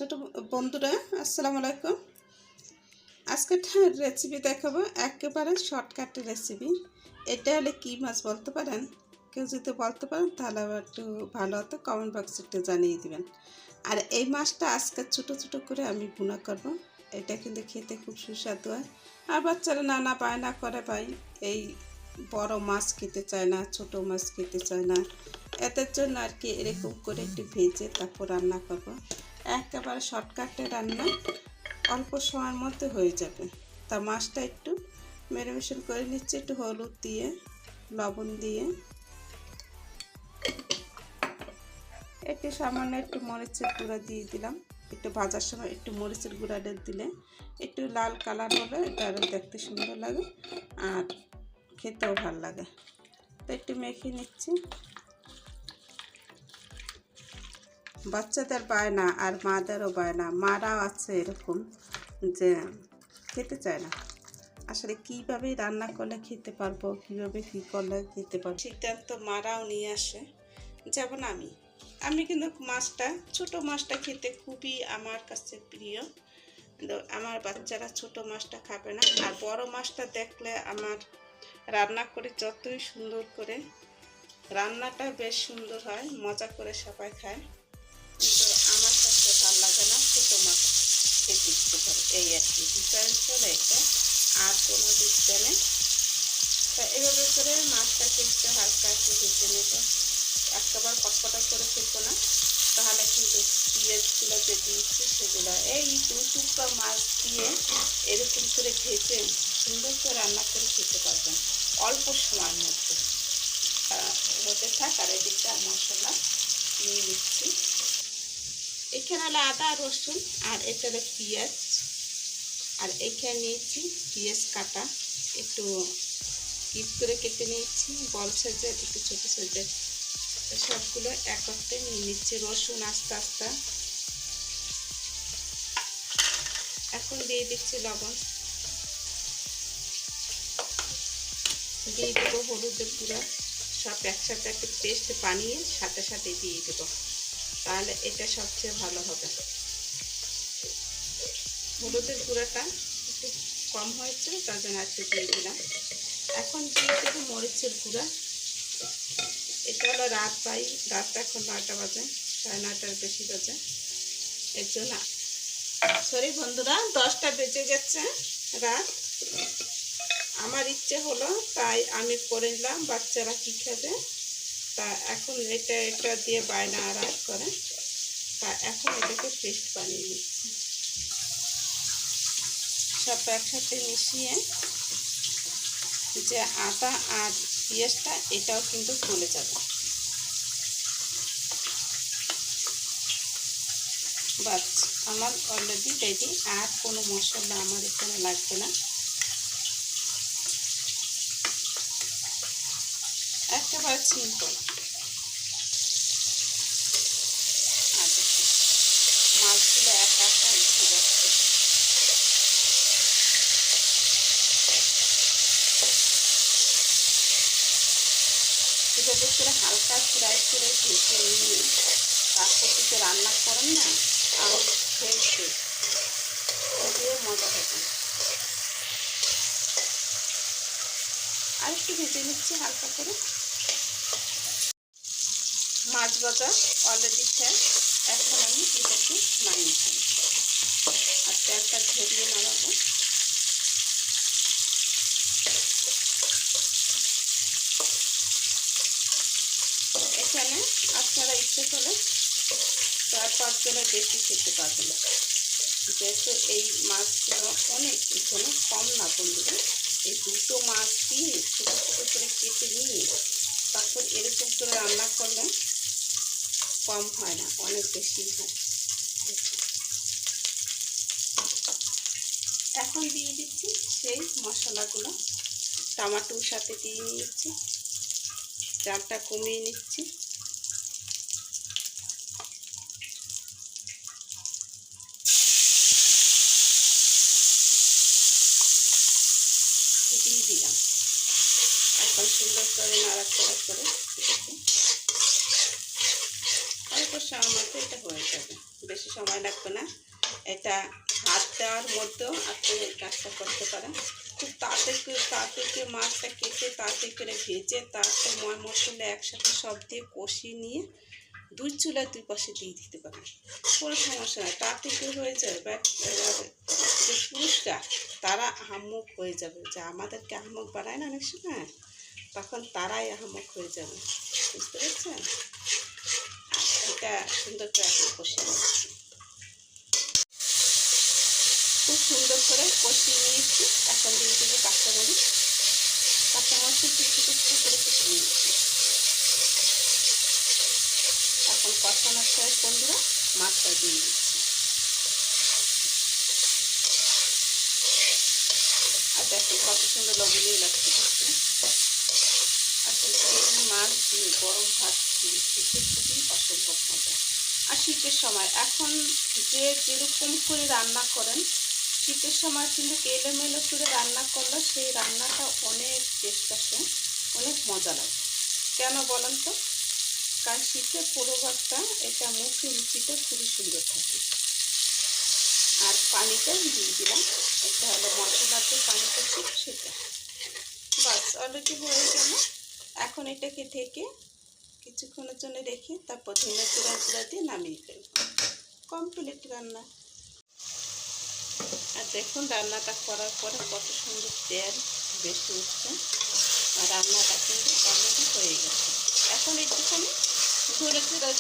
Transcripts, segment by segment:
ছোট বন্ধুরা আসসালামু আলাইকুম। আজকে রেসিপি দেখাবো, একেবারে শর্টকাট রেসিপি। এটা হলে কি মাছ বলতে পারেন? কেউ যদি বলতে পারেন তাহলে একটু ভালো হতো, কমেন্ট বক্সে একটু জানিয়ে দিবেন। আর এই মাছটা আজকে ছোটো ছোটো করে আমি ভুনা করব। এটা কিন্তু খেতে খুব সুস্বাদু হয়। আর বাচ্চারা নানা বায়না করে, ভাই এই বড় মাছ খেতে চায় না, ছোট মাছ খেতে চায় না, এদের জন্য আর কি এরকম করে একটু ভেজে তারপর রান্না করব। একেবারে শর্টকাটে রান্না, অল্প সময়ের মধ্যে হয়ে যাবে। তা মাছটা একটু ম্যারিনেশন করে নিচ্ছি, একটু হলুদ দিয়ে, লবণ দিয়ে, একটু সামান্য একটু মরিচের গুঁড়া দিয়ে দিলাম। একটু ভাজার সময় একটু মরিচের গুঁড়াটা দিলে একটু লাল কালার হলে এটা আরও দেখতে সুন্দর লাগে আর খেতেও ভালো লাগে। তো একটু মেখে নিচ্ছি। বাচ্চাদের বায়না আর মাদেরও বায়না, মারাও আছে এরকম যে খেতে চায় না। আসলে কীভাবে রান্না করলে খেতে পারবো, কীভাবে কী করলে খেতে পারবো সিদ্ধান্ত মারাও নিয়ে আসে। যেমন আমি কিন্তু মাছটা, ছোট মাছটা খেতে খুবই আমার কাছে প্রিয়, কিন্তু আমার বাচ্চারা ছোট মাছটা খাবে না। আর বড় মাছটা দেখলে আমার রান্না করে যতই সুন্দর করে, রান্নাটা বেশ সুন্দর হয়, মজা করে সবাই খায়, কিন্তু আমার কাছে ভালো লাগে না, ছোটো মাছ খেতে ইচ্ছে করে। এই আর কি ডিফারেন্স হলো এটা, আর কোনো দিচ্ছে নেই। তা এভাবে করে মাছটাকে একটু হালকা একটু ভেজে নেব। একেবারে কটকটা করে ফেলবো না, তাহলে কিন্তু পেঁয়াজগুলো যে দিয়েছি সেগুলো এই দু টুকরা মাছ দিয়ে এরকম করে ভেজে সুন্দর করে রান্না করে খেতে পারবেন অল্প সময়ের মধ্যে। হতে থাক, আর এদিকটা মশলা নিয়ে নিচ্ছি। এখানে হলো আদা রসুন, আর এটা হলো পেঁয়াজ, আর এখানে নিয়েছি পেঁয়াজ কাটা, একটু কিপ করে কেটে নিয়েছি, বড় সাইজের একটু ছোটো সাইজের, সবগুলো একত্রে নিয়ে নিচ্ছি। রসুন আস্তে আস্তে। এখন দিয়ে দিচ্ছি লবণ, দিয়ে দেবো হলুদের গুঁড়া, সব একসাথে একটু পেস্ট বানিয়ে সাথে সাথে দিয়ে দেবো, তাহলে এটা সবচেয়ে ভালো হবে। হলুদের গুঁড়াটা একটু কম হয়েছে, তার জন্য একটু দিয়ে দিলাম। এখন দিয়ে দেবো মরিচের গুঁড়া। এটা হলো রাত এখন 9টা বাজে, 9:30 বেশি বাজে, এর জন্য সরি বন্ধুরা, 10টা বেজে গেছে রাত। আমার ইচ্ছে হলো তাই আমি করে নিলাম, বাচ্চারা কী খাবে, তা এখন এটা দিয়ে বায়না আরাম করে, তা এখন এটাকে পেস্ট বানিয়ে নিচ্ছি। সব একসাথে মিশিয়ে যে আদা আর পেঁয়াজটা এটাও কিন্তু চলে যাবে। বাস আমার অলরেডি রেডি, আর কোনো মশলা আমার এখানে লাগবে না। একেবারে সিম্পল। আর মাছগুলো একা একা উঠে যাচ্ছে। এভাবে করে হালকা ফ্রাই করে ভেজে নিয়ে তারপর কিছু রান্না করেন না, আর খেয়েছে দিয়ে মজা হবে। আর একটু ভেজে নিচ্ছি হালকা করে। মাছ ভাজা অলরেডি শেষ, এখন আমি এটাকে নামিয়ে ফেলি আর তেলটা ঝরিয়ে নামাবো। এখানে আপনারা ইচ্ছে করে 4-5 জনের বেশি খেতে পারবেন, যেহেতু এই মাছগুলো অনেক এখানে কম না বন্ধুরা। এই দুটো মাছ দিয়ে ছোটো ছোটো করে কেটে নিয়ে তারপর এরকম করে রান্না করলে কম হয় না, অনেক বেশি হয়। এখন দিয়ে দিচ্ছি সেই মশলাগুলো, টমেটোর সাথে দিয়ে নিচ্ছি, জালটা কমিয়ে নিচ্ছি। দিয়ে দিলাম, এখন সুন্দর করে নাড়াচাড়া করে এটাকে অল্প সময় মধ্যে এটা হয়ে যাবে, বেশি সময় লাগবে না। এটা হাত দেওয়ার মধ্যেও আপনি এই কাজটা করতে পারেন। খুব তাড়াতাড়ি মাছটা কেটে তাড়াতাড়ি করে ভেজে তারপর মশলা একসাথে সব দিয়ে কষিয়ে নিয়ে দুই চুলায় দুই পাশে দিয়ে দিতে পারেন, কোনো সমস্যা নাই, তাড়াতাড়ি হয়ে যাবে। বাট যে পুরুষরা তারা আহাম্মক হয়ে যাবে, যা আমাদেরকে আহাম্মক বানায় না অনেক সময়, তখন তারাই আহাম্মক হয়ে যাবে, বুঝতে পারছেন? এটা সুন্দর করে এখন কষিয়ে নিচ্ছি, খুব সুন্দর করে কষিয়ে নিয়েছি। এখন দিয়ে দেবো কাঁচামরিচ একটু ছোটো ছোটো করে কেটে নিয়েছি। এখন কষানোর শেষ বন্ধুরা, মাছটা দিয়ে দিচ্ছি। আর দেখো কত সুন্দর লবণীয় লাগছে। আসলে এই মাছ দিয়ে গরম ভাত দিয়ে খেতে খুবই অসম্ভব মজা। আর শীতের সময় এখন যে যেরকম করে রান্না করেন, শীতের সময় কিন্তু এলোমেলো করে রান্না করলে সেই রান্নাটা অনেক টেস্ট আসে, অনেক মজা লাগে। কেন বলেন তো? কারণ শীতের পরিবারটা এটা মুখে রুচিটা খুবই সুন্দর থাকে। আর পানিটা দিয়ে দিলাম, এটা হলো মশলাতে পানিটা ছিল সেটা, বাস অলরেডি হয়ে গেল। এখন এটাকে ঢেকে কিছুক্ষণের জন্য রেখে তারপর ধনে জিরা দিয়ে নামিয়ে ফেলব, কমপ্লিট রান্না। আর দেখুন রান্নাটা করার পরে কত সুন্দর তেল বেশি উঠছে, আর রান্নাটা কিন্তু অলরেডি হয়ে গেছে। এখন একটুখানি ধনে জিরা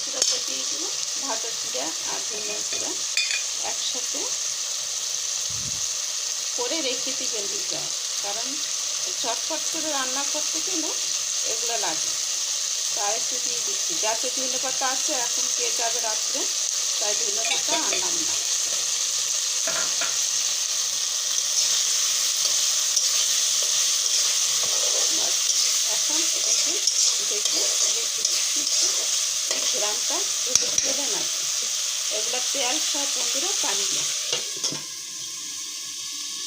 দিয়ে দিব, ভাজা জিরা আর ধনে জিরা একসাথে করে রেখে দিবেন দিতে, কারণ চটপট করে রান্না করতে গেলে এগুলো লাগে। তাই একটু দিয়ে দিচ্ছি, যাতে ধনে পাতা আছে এখন খেয়ে যাবে রাত্রে, তাই ধনে পাতা আনলাম না। এখন এটাকে দেখে রেখে দিচ্ছি, গ্রামটা দুটো চলে না, এগুলো তেল সব বন্ধুরা পানি না।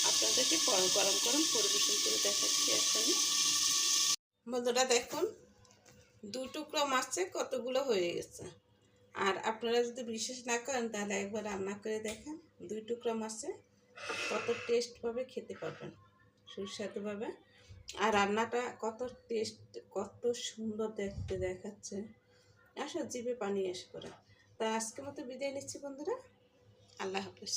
আপনাদেরকে গরম গরম পরিবেশন করে দেখাচ্ছি এখনই। বন্ধুরা দেখুন 2 টুকরো মাছে কতগুলো হয়ে গেছে। আর আপনারা যদি বিশ্বাস না করেন তাহলে একবার রান্না করে দেখেন, 2 টুকরো মাছে কত টেস্টভাবে খেতে পারবেন, সুস্বাদুভাবে। আর রান্নাটা কত টেস্ট, কত সুন্দর দেখতে দেখাচ্ছে, আসলে জিভে পানি এসে পড়ে। তা আজকের মতো বিদায় নিচ্ছি বন্ধুরা, আল্লাহ হাফেজ।